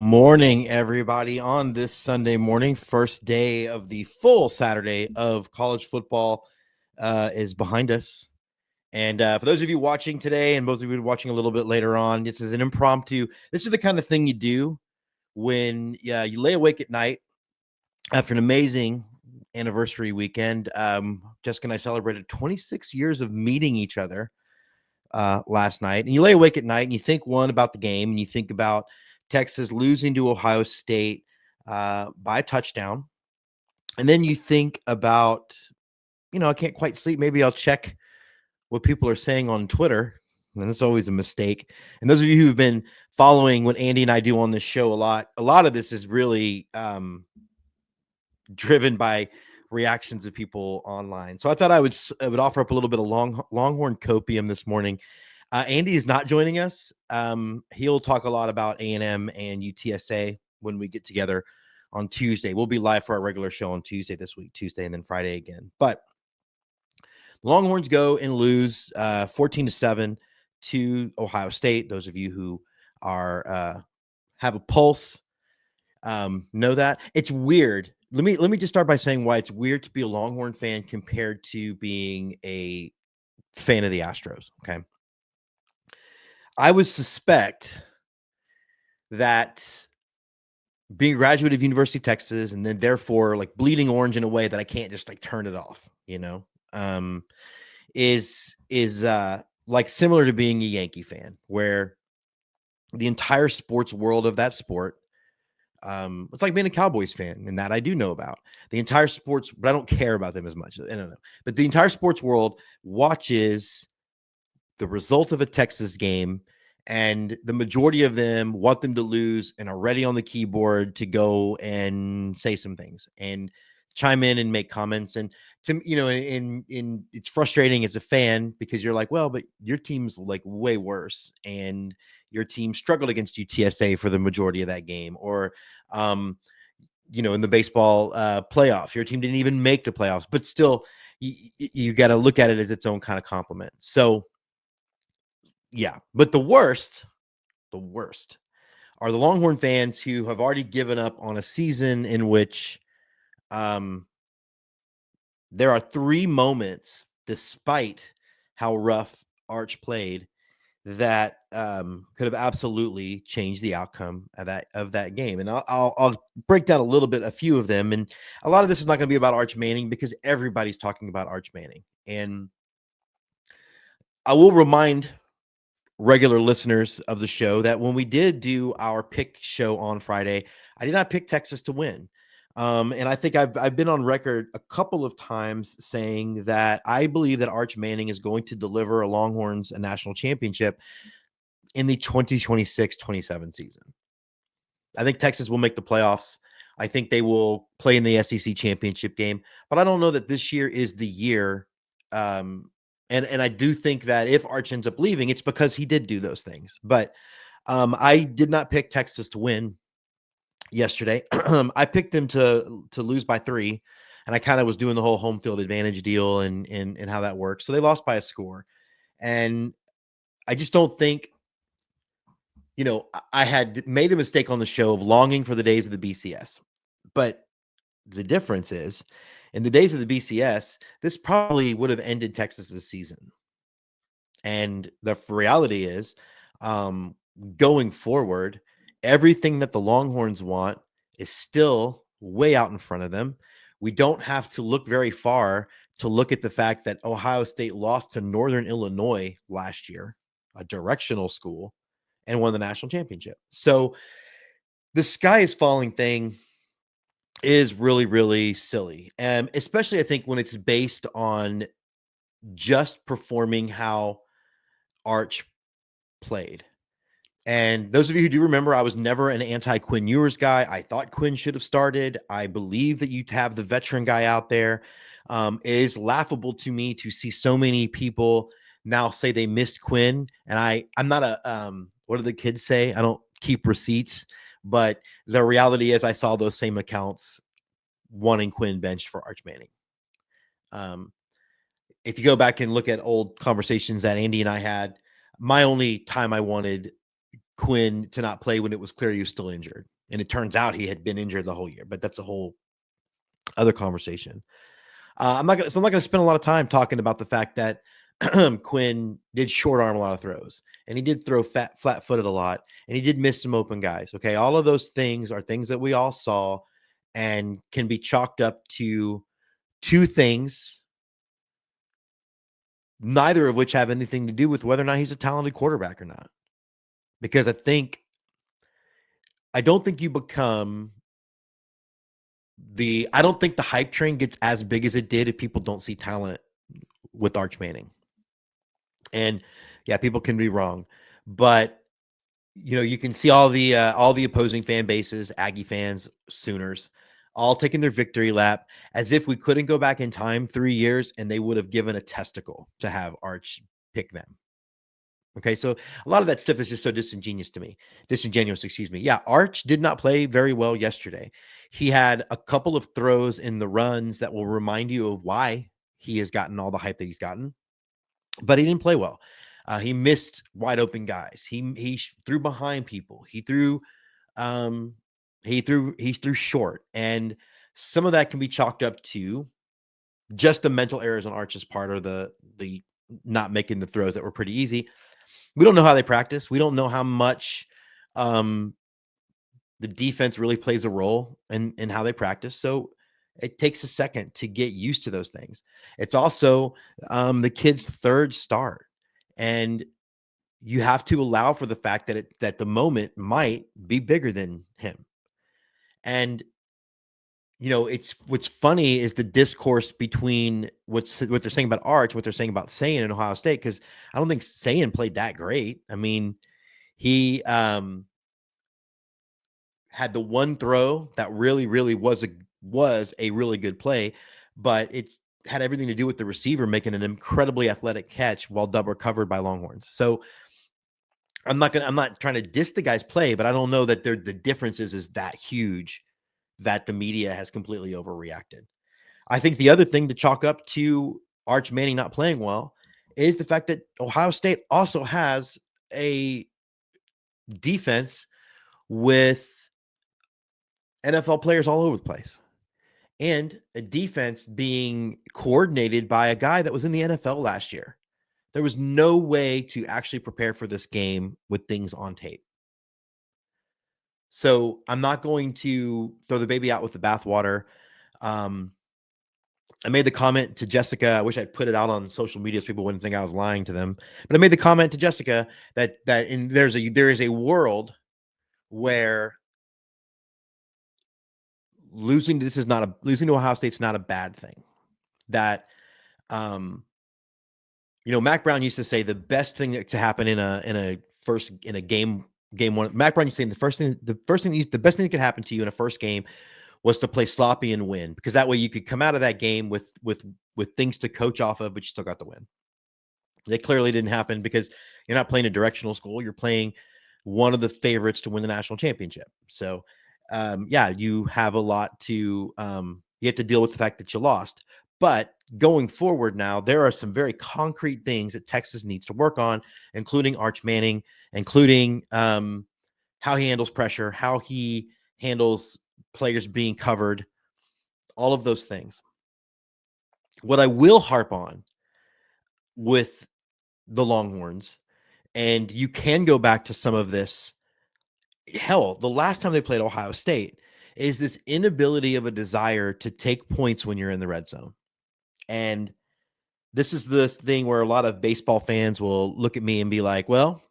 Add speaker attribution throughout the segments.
Speaker 1: morning, everybody, on this Sunday morning. First day of the full Saturday of college football is behind us. And for those of you watching today and those of you watching a little bit later on, this is an impromptu. This is the kind of thing you do when you lay awake at night after an amazing anniversary weekend. Jessica and I celebrated 26 years of meeting each other last night. And you lay awake at night and you think, one, about the game, and you think about Texas losing to Ohio State by a touchdown. And then you think about, I can't quite sleep. Maybe I'll check what people are saying on Twitter. And it's always a mistake. And those of you who've been following what Andy and I do on this show a lot of this is really driven by reactions of people online. So I thought I would offer up a little bit of Longhorn Copium this morning. Andy is not joining us. He'll talk a lot about A&M and UTSA when we get together on Tuesday. We'll be live for our regular show on Tuesday this week, Tuesday, and then Friday again. But Longhorns go and lose 14-7 to Ohio State. Those of you who are have a pulse know that. It's weird. Let me just start by saying why it's weird to be a Longhorn fan compared to being a fan of the Astros. Okay. I would suspect that being a graduate of University of Texas and then therefore like bleeding orange in a way that I can't just like turn it off, is like similar to being a Yankee fan, where the entire sports world of that sport, it's like being a Cowboys fan, and that I do know about the entire sports, but I don't care about them as much. I don't know, but the entire sports world watches the result of a Texas game, and the majority of them want them to lose and are ready on the keyboard to go and say some things and chime in and make comments. And to it's frustrating as a fan because you're like, well, but your team's like way worse, and your team struggled against UTSA for the majority of that game, or in the baseball playoff, your team didn't even make the playoffs, but still, you got to look at it as its own kind of compliment. So. Yeah, but the worst are the Longhorn fans who have already given up on a season in which there are 3 moments, despite how rough Arch played, that could have absolutely changed the outcome of that game. And I'll break down a few of them. And a lot of this is not going to be about Arch Manning because everybody's talking about Arch Manning. And I will remind regular listeners of the show that when we did do our pick show on Friday, I did not pick Texas to win. And I think I've been on record a couple of times saying that I believe that Arch Manning is going to deliver a Longhorns a national championship in the 2026-27 season. I think Texas will make the playoffs. I think they will play in the SEC championship game, but I don't know that this year is the year. And I do think that if Arch ends up leaving, it's because he did do those things. But I did not pick Texas to win yesterday. I picked them to lose by 3, and I kind of was doing the whole home field advantage deal and how that works. So they lost by a score, and I just don't think, I had made a mistake on the show of longing for the days of the BCS, but the difference is, in the days of the BCS, this probably would have ended Texas's season. And the reality is, going forward, everything that the Longhorns want is still way out in front of them. We don't have to look very far to look at the fact that Ohio State lost to Northern Illinois last year, a directional school, and won the national championship. So the sky is falling thing is really, really silly. And especially I think when it's based on just performing how Arch played. And those of you who do remember, I was never an anti-Quinn Ewers guy. I thought Quinn should have started. I believe that you have the veteran guy out there. It is laughable to me to see so many people now say they missed Quinn. And I'm not a, what do the kids say? I don't keep receipts. But the reality is I saw those same accounts wanting Quinn benched for Arch Manning. If you go back and look at old conversations that Andy and I had, my only time I wanted Quinn to not play when it was clear he was still injured. And it turns out he had been injured the whole year, but that's a whole other conversation. I'm not going to spend a lot of time talking about the fact that Quinn did short arm a lot of throws, and he did throw flat footed a lot, and he did miss some open guys. Okay. All of those things are things that we all saw and can be chalked up to two things, neither of which have anything to do with whether or not he's a talented quarterback or not. Because I don't think you become I don't think the hype train gets as big as it did if people don't see talent with Arch Manning. And yeah, people can be wrong, but you can see all the opposing fan bases, Aggie fans, Sooners, all taking their victory lap as if we couldn't go back in time 3 years and they would have given a testicle to have Arch pick them. Okay, so a lot of that stuff is just so disingenuous, excuse me. Yeah, Arch did not play very well yesterday. He had a couple of throws in the runs that will remind you of why he has gotten all the hype that he's gotten, but he didn't play well. He missed wide open guys. He threw behind people. He threw short, and some of that can be chalked up to just the mental errors on Arch's part, or the not making the throws that were pretty easy. We don't know how they practice. We don't know how much the defense really plays a role in how they practice. So it takes a second to get used to those things. It's also the kid's third start, and you have to allow for the fact that the moment might be bigger than him. And it's what's funny is the discourse between what they're saying about Arch, what they're saying about Sayin in Ohio State, because I don't think Sayin played that great. I mean, he had the one throw that really, really was a really good play, but it's had everything to do with the receiver making an incredibly athletic catch while double covered by Longhorns. So I'm not trying to diss the guy's play, but I don't know that the difference is that huge that the media has completely overreacted. I think the other thing to chalk up to Arch Manning not playing well is the fact that Ohio State also has a defense with NFL players all over the place, and a defense being coordinated by a guy that was in the NFL last year. There was no way to actually prepare for this game with things on tape. So I'm not going to throw the baby out with the bathwater. I made the comment to Jessica. I wish I'd put it out on social media so people wouldn't think I was lying to them. But I made the comment to Jessica that there is a world where losing to Ohio State's not a bad thing. That Mac Brown used to say the best thing to happen in a game one. Mac Brown used to say the best thing that could happen to you in a first game was to play sloppy and win, because that way you could come out of that game with things to coach off of, but you still got the win. That clearly didn't happen because you're not playing a directional school. You're playing one of the favorites to win the national championship. So, you have a lot to you have to deal with the fact that you lost. But going forward now, there are some very concrete things that Texas needs to work on, including Arch Manning, including how he handles pressure, how he handles players being covered, all of those things. What I will harp on with the Longhorns, and you can go back to some of this, hell, the last time they played Ohio State, is this inability of a desire to take points when you're in the red zone. And this is the thing where a lot of baseball fans will look at me and be like, well,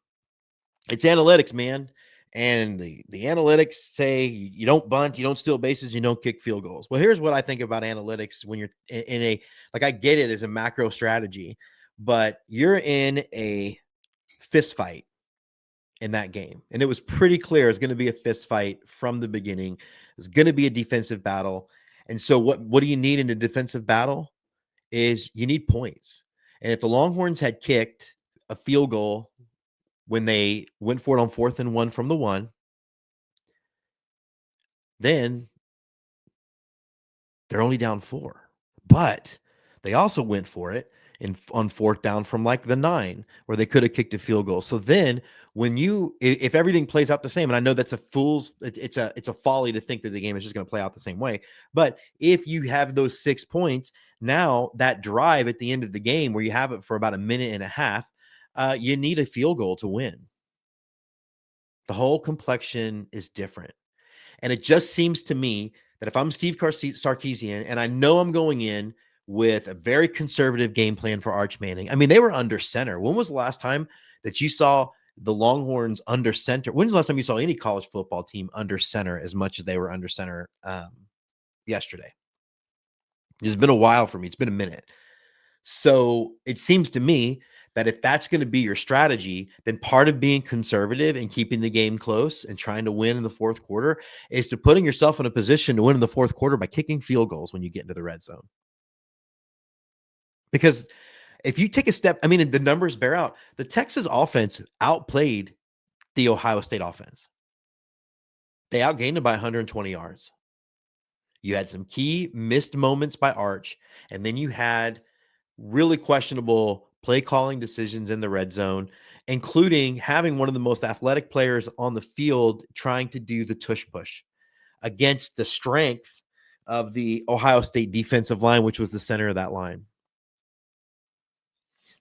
Speaker 1: it's analytics, man. And the analytics say you don't bunt, you don't steal bases, you don't kick field goals. Well, here's what I think about analytics when you're in a, like, I get it as a macro strategy, but you're in a fist fight in that game. And it was pretty clear it's going to be a fist fight from the beginning. It's going to be a defensive battle. And so what do you need in a defensive battle is you need points. And if the Longhorns had kicked a field goal when they went for it on 4th and 1 from the 1, then they're only down 4. But they also went for it on fourth down from like the 9 where they could have kicked a field goal. So then if everything plays out the same, and I know that's it's a folly to think that the game is just going to play out the same way, but if you have those 6 points, now that drive at the end of the game where you have it for about a minute and a half, you need a field goal to win. The whole complexion is different. And it just seems to me that if I'm Steve Sarkisian and I know I'm going in with a very conservative game plan for Arch Manning. I mean, they were under center. When was the last time that you saw the Longhorns under center? When's the last time you saw any college football team under center as much as they were under center yesterday? It's been a while for me. It's been a minute. So it seems to me that if that's going to be your strategy, then part of being conservative and keeping the game close and trying to win in the fourth quarter is to putting yourself in a position to win in the fourth quarter by kicking field goals when you get into the red zone. Because if you take a step, I mean, the numbers bear out. The Texas offense outplayed the Ohio State offense. They outgained it by 120 yards. You had some key missed moments by Arch, and then you had really questionable play calling decisions in the red zone, including having one of the most athletic players on the field trying to do the tush push against the strength of the Ohio State defensive line, which was the center of that line.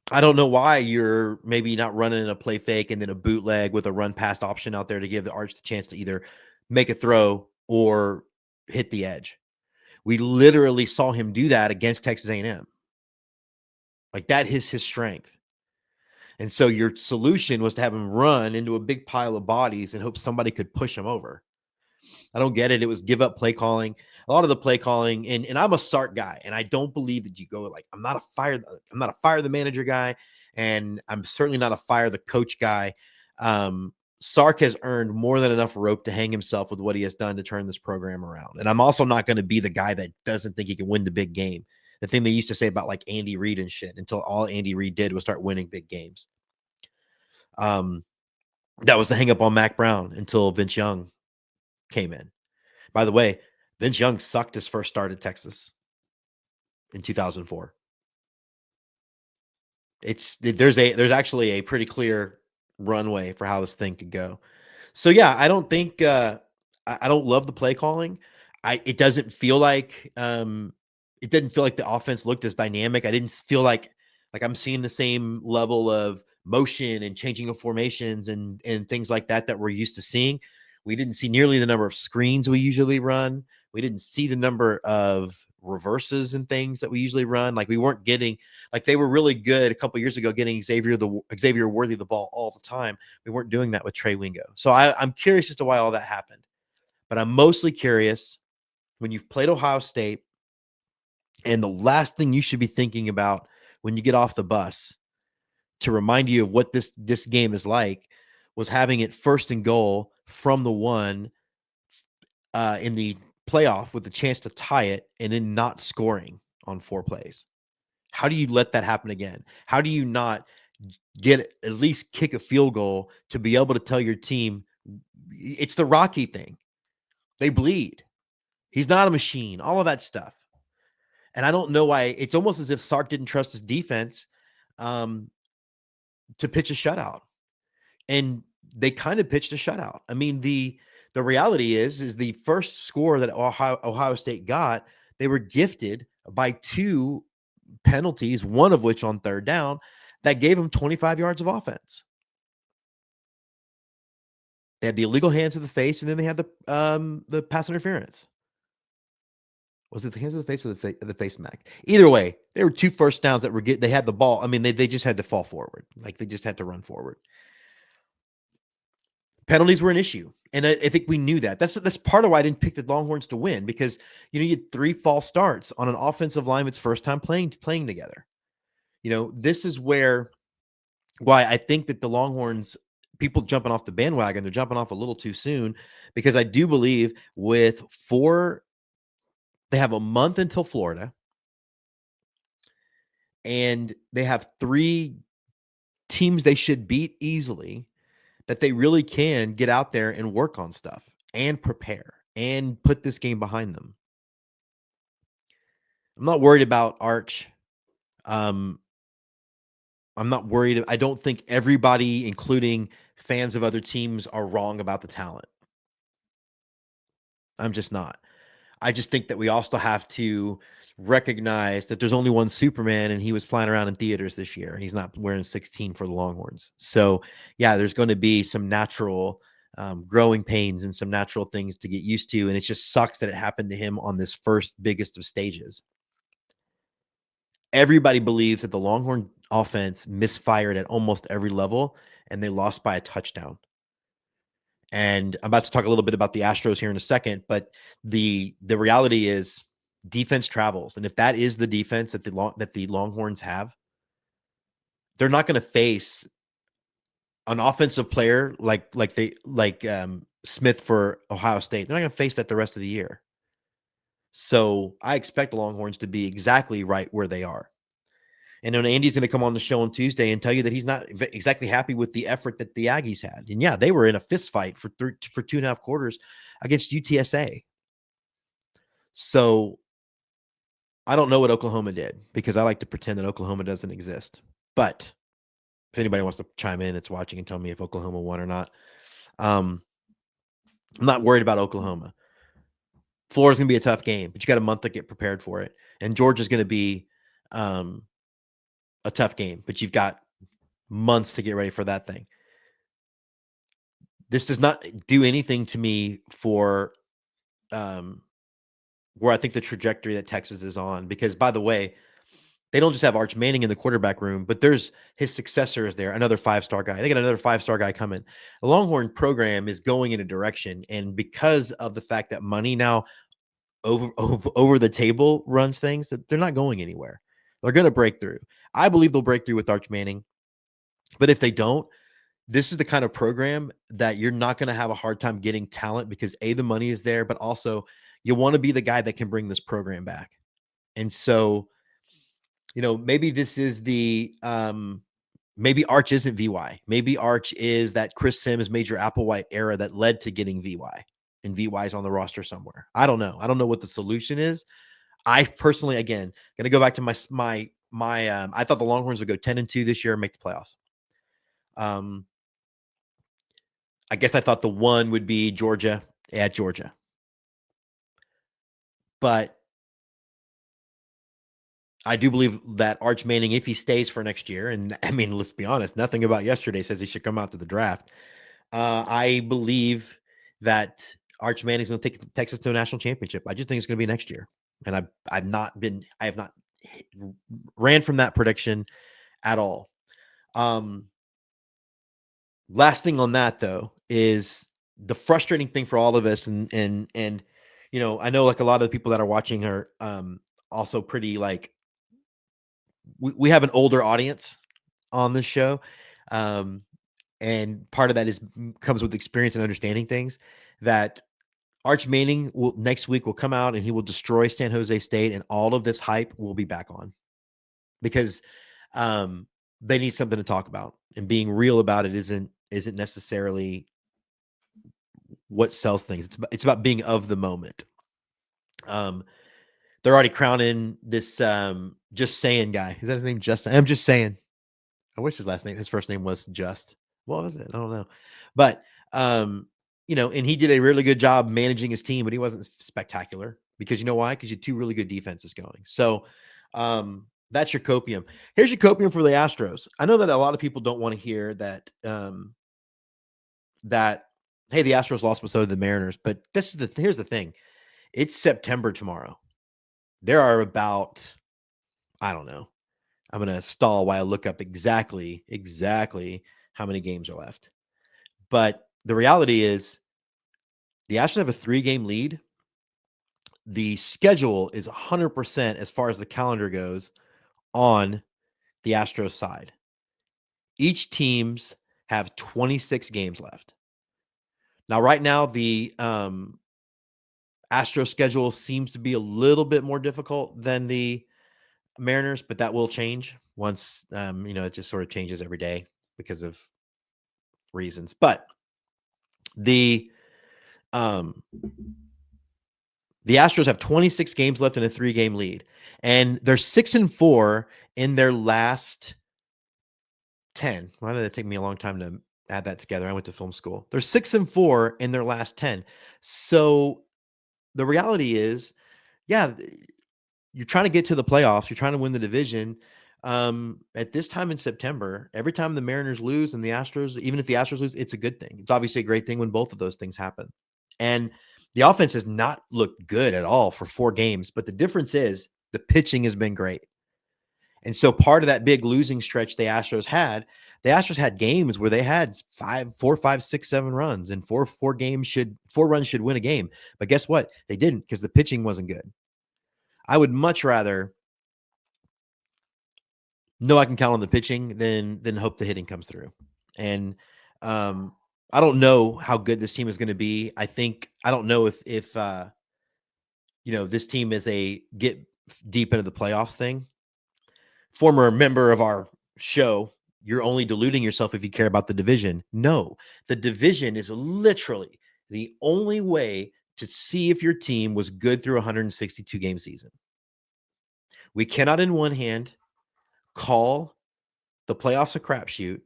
Speaker 1: I don't know why you're maybe not running a play fake and then a bootleg with a run past option out there to give the Arch the chance to either make a throw or hit the edge. We literally saw him do that against Texas A&M. Like that is his strength. And so your solution was to have him run into a big pile of bodies and hope somebody could push him over. I don't get it. It was give up play calling. A lot of the play calling, and I'm a Sark guy, and I don't believe that you go like I'm not a fire the manager guy, and I'm certainly not a fire the coach guy. Sark has earned more than enough rope to hang himself with what he has done to turn this program around. And I'm also not going to be the guy that doesn't think he can win the big game. The thing they used to say about like Andy Reid and shit until all Andy Reid did was start winning big games. That was the hang up on Mac Brown until Vince Young came in. By the way, Vince Young sucked his first start at Texas in 2004. There's actually a pretty clear runway for how this thing could go. So yeah, I don't think I don't love the play calling. It doesn't feel like the offense looked as dynamic. I didn't feel like I'm seeing the same level of motion and changing of formations and things like that we're used to seeing. We didn't see nearly the number of screens we usually run. We didn't see the number of reverses and things that we usually run. Like we weren't getting, like they were really good a couple years ago getting Xavier Worthy the ball all the time. We weren't doing that with Trey Wingo. So I'm curious as to why all that happened. But I'm mostly curious when you've played Ohio State and the last thing you should be thinking about when you get off the bus to remind you of what this game is like was having it first and goal from the 1 in the playoff with the chance to tie it and then not scoring on 4 plays. How do you let that happen again? How do you not at least kick a field goal to be able to tell your team it's the Rocky thing? They bleed. He's not a machine, all of that stuff. And I don't know why. It's almost as if Sark didn't trust his defense to pitch a shutout. And they kind of pitched a shutout. I mean, the reality is the first score that Ohio State got, they were gifted by 2 penalties, one of which on third down, that gave them 25 yards of offense. They had the illegal hands to the face, and then they had the pass interference. Was it the hands of the face or the face mac? Either way, there were 2 first downs that they had the ball. I mean, they just had to fall forward. Like they just had to run forward. Penalties were an issue. And I think we knew that. That's part of why I didn't pick the Longhorns to win, because you had 3 false starts on an offensive line that's first time playing together. This is why I think that the Longhorns, people jumping off the bandwagon, they're jumping off a little too soon, because I do believe they have a month until Florida, and they have 3 teams they should beat easily, that they really can get out there and work on stuff and prepare and put this game behind them. I'm not worried about Arch. I'm not worried. I don't think everybody, including fans of other teams, are wrong about the talent. I'm just not. I just think that we also have to recognize that there's only one Superman, and he was flying around in theaters this year, and he's not wearing 16 for the Longhorns. So, yeah, there's going to be some natural growing pains and some natural things to get used to, and it just sucks that it happened to him on this first biggest of stages. Everybody believes that the Longhorn offense misfired at almost every level, and they lost by a touchdown. And I'm about to talk a little bit about the Astros here in a second, but the reality is defense travels. And if that is the defense that the Longhorns have, they're not going to face an offensive player like Smith for Ohio State. They're not going to face that the rest of the year. So I expect the Longhorns to be exactly right where they are. And then Andy's going to come on the show on Tuesday and tell you that he's not exactly happy with the effort that the Aggies had. And yeah, they were in a fist fight for 2.5 quarters against UTSA. So I don't know what Oklahoma did, because I like to pretend that Oklahoma doesn't exist. But if anybody wants to chime in, it's watching and tell me if Oklahoma won or not. I'm not worried about Oklahoma. Florida's going to be a tough game, but you got a month to get prepared for it. And Georgia's going to be a tough game, but you've got months to get ready for that thing. This does not do anything to me for where I think the trajectory that Texas is on, because, by the way, they don't just have Arch Manning in the quarterback room, but there's his successor is there, another 5-star guy. They got another 5-star guy coming. The Longhorn program is going in a direction, and because of the fact that money now over the table runs things, that they're not going anywhere. They're going to break through. I believe they'll break through with Arch Manning, but if they don't, this is the kind of program that you're not going to have a hard time getting talent, because A, the money is there, but also you want to be the guy that can bring this program back. And so, maybe this is the maybe Arch isn't VY. Maybe Arch is that Chris Sims, Major Applewhite era that led to getting VY, and VY is on the roster somewhere. I don't know. I don't know what the solution is. I personally, again, going to go back to my I thought the Longhorns would go 10-2 this year and make the playoffs. I guess I thought the one would be Georgia at Georgia. But I do believe that Arch Manning, if he stays for next year, and I mean, let's be honest, nothing about yesterday says he should come out to the draft. I believe that Arch Manning is going to take Texas to a national championship. I just think it's going to be next year. And I have not ran from that prediction at all. Last thing on that, though, is the frustrating thing for all of us. And I know, like, a lot of the people that are watching are also pretty, like, we have an older audience on this show. And part of that comes with experience and understanding things. That Arch Manning next week will come out and he will destroy San Jose State, and all of this hype will be back on, because they need something to talk about, and being real about it isn't necessarily what sells things. It's about being of the moment. They're already crowning this Just Saying guy. Is that his name? I'm just saying. I wish his first name was Just. What was it? I don't know. But and he did a really good job managing his team, but he wasn't spectacular, because you know why? Because you had two really good defenses going. So that's your copium. Here's your copium for the Astros. I know that a lot of people don't want to hear that hey, the Astros lost, but so did the Mariners. But here's the thing. It's September tomorrow. There are about, I don't know, I'm going to stall while I look up exactly how many games are left. But the reality is the Astros have a 3-game lead. The schedule is 100% as far as the calendar goes on the Astros side. Each teams have 26 games left. Now, right now, the Astros schedule seems to be a little bit more difficult than the Mariners, but that will change once, it just sort of changes every day because of reasons. But the Astros have 26 games left in a 3-game lead, and they're 6-4 in their last 10. Why did it take me a long time to add that together? I went to film school. They're 6-4 in their last 10. So the reality is, yeah, you're trying to get to the playoffs. You're trying to win the division. At this time in September, every time the Mariners lose and the Astros, even if the Astros lose, it's a good thing. It's obviously a great thing when both of those things happen. And the offense has not looked good at all for 4 games, but the difference is the pitching has been great. And so part of that big losing stretch the Astros had games where they had 4, 5, 6, 7 runs, and 4 runs should win a game. But guess what? They didn't, because the pitching wasn't good. I would much rather know I can count on the pitching than hope the hitting comes through. And I don't know how good this team is going to be. I don't know if this team is a get deep into the playoffs thing. Former member of our show, you're only deluding yourself if you care about the division. No, the division is literally the only way to see if your team was good through a 162 game season. We cannot in one hand call the playoffs a crapshoot,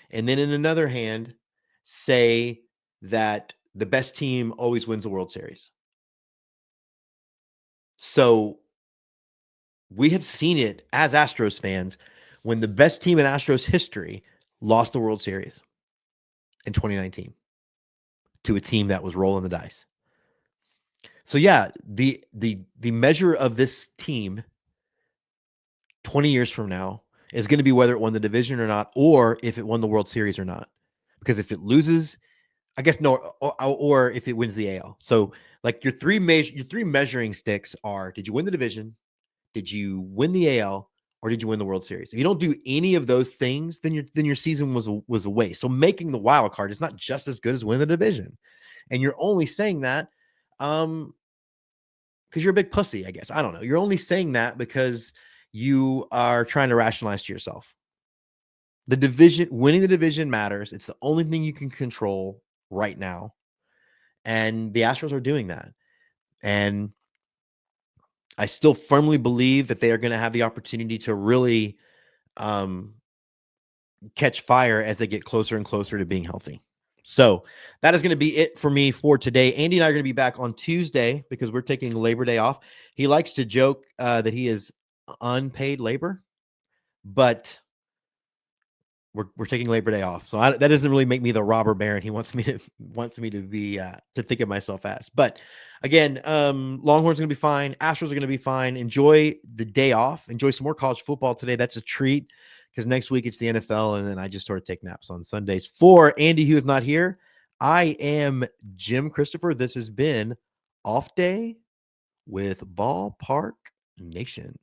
Speaker 1: and then in another hand say that the best team always wins the World Series. So we have seen it as Astros fans when the best team in Astros history lost the World Series in 2019 to a team that was rolling the dice. So yeah, the measure of this team 20 years from now is going to be whether it won the division or not, or if it won the World Series or not. Because if it loses, I guess no, or if it wins the AL. So like your three measuring sticks are: did you win the division? Did you win the AL? Or did you win the World Series? If you don't do any of those things, then your season was a waste. So making the wild card is not just as good as winning the division. And you're only saying that because you're a big pussy, I guess. I don't know. You're only saying that because you are trying to rationalize to yourself. Winning the division matters. It's the only thing you can control right now. And the Astros are doing that. And I still firmly believe that they are going to have the opportunity to really catch fire as they get closer and closer to being healthy. So that is going to be it for me for today. Andy and I are going to be back on Tuesday because we're taking Labor Day off. He likes to joke that he is unpaid labor, but we're taking Labor Day off. So that doesn't really make me the robber baron he wants me to be to think of myself as. But again, Longhorns are going to be fine. Astros are going to be fine. Enjoy the day off. Enjoy some more college football today. That's a treat because next week it's the NFL, and then I just sort of take naps on Sundays. For Andy, who is not here, I am Jim Christopher. This has been Off Day with Ballpark Nation.